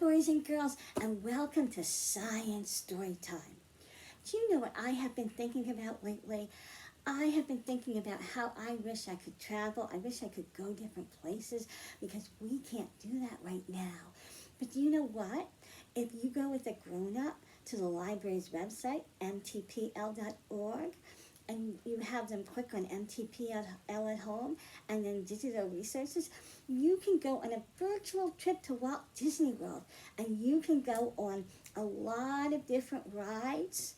boys and girls, and welcome to Science Story Time. Do you know what I have been thinking about lately? I have been thinking about how I wish I could travel. I wish I could go different places because we can't do that right now. But do you know what? If you go with a grown-up to the library's website, mtpl.org, and you have them click on MTPL at home and then digital resources, you can go on a virtual trip to Walt Disney World, and you can go on a lot of different rides,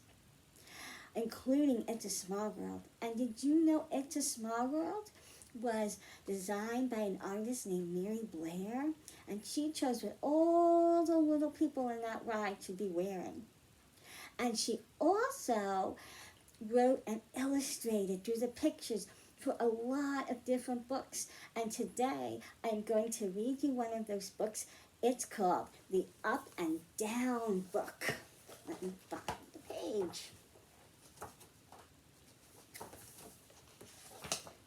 including It's a Small World. And did you know It's a Small World was designed by an artist named Mary Blair? And she chose what all the little people in that ride should be wearing. And she also wrote and illustrated through the pictures for a lot of different books. And today I'm going to read you one of those books. It's called The Up and Down Book. Let me find the page.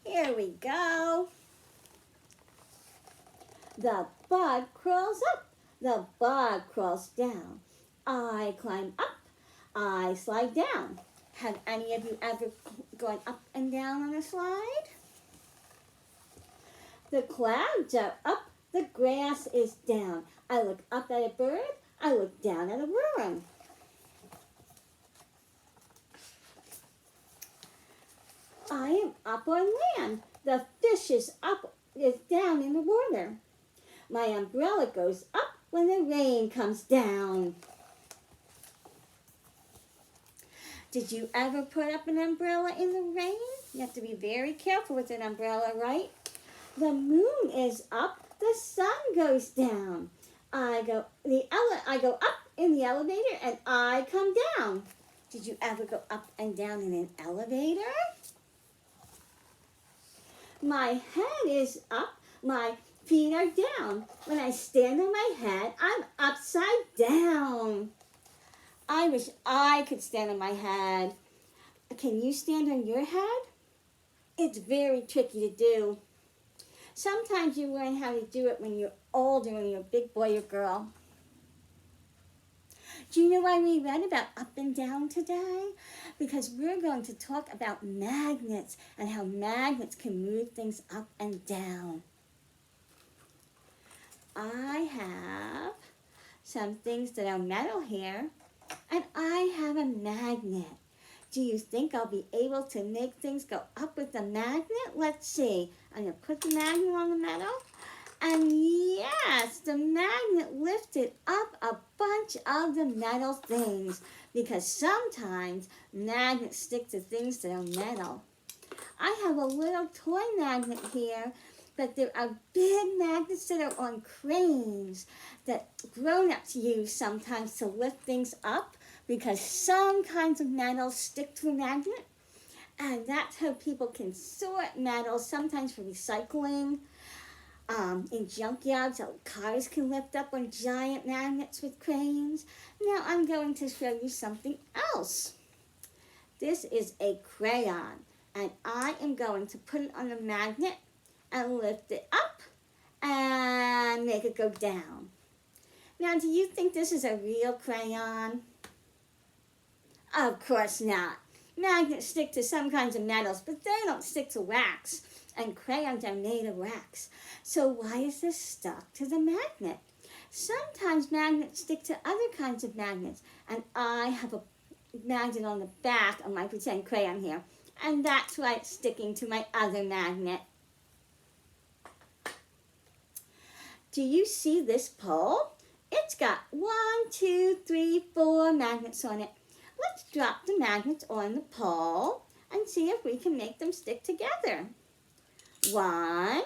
Here we go. The bug crawls up, the bug crawls down. I climb up, I slide down. Have any of you ever gone up and down on a slide? The clouds are up, the grass is down. I look up at a bird, I look down at a worm. I am up on land. The fish is down in the water. My umbrella goes up when the rain comes down. Did you ever put up an umbrella in the rain? You have to be very careful with an umbrella, right? The moon is up, the sun goes down. I go up in the elevator and I come down. Did you ever go up and down in an elevator? My head is up, my feet are down. When I stand on my head, I'm upside down. I wish I could stand on my head. Can you stand on your head? It's very tricky to do. Sometimes you learn how to do it when you're older, when you're a big boy or girl. Do you know why we read about up and down today? Because we're going to talk about magnets and how magnets can move things up and down. I have some things that are metal here, and I have a magnet. Do you think I'll be able to make things go up with the magnet? Let's see. I'm going to put the magnet on the metal. And yes, the magnet lifted up a bunch of the metal things because sometimes magnets stick to things that are metal. I have a little toy magnet here, but there are big magnets that are on cranes that grown-ups use sometimes to lift things up because some kinds of metals stick to a magnet. And that's how people can sort metals, sometimes for recycling. In junkyards, cars can lift up on giant magnets with cranes. Now I'm going to show you something else. This is a crayon, and I am going to put it on the magnet and lift it up and make it go down. Now, do you think this is a real crayon? Of course not. Magnets stick to some kinds of metals, but they don't stick to wax. And crayons are made of wax. So why is this stuck to the magnet? Sometimes magnets stick to other kinds of magnets. And I have a magnet on the back of my pretend crayon here. And that's why it's sticking to my other magnet. Do you see this pole? It's got 1, 2, 3, 4 magnets on it. Let's drop the magnets on the pole and see if we can make them stick together. 1,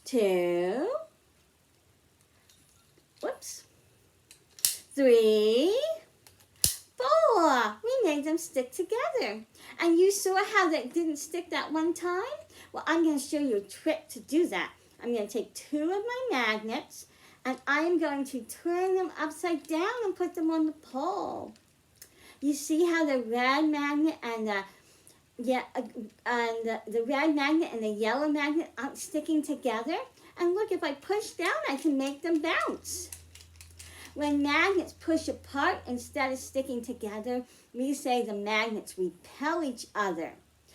2, 3, 4. We made them stick together. And you saw how they didn't stick that one time? Well, I'm going to show you a trick to do that. I'm going to take 2 of my magnets and I'm going to turn them upside down and put them on the pole. You see how the red magnet and the the red magnet and the yellow magnet aren't sticking together? And look, if I push down, I can make them bounce. When magnets push apart instead of sticking together, we say the magnets repel each other.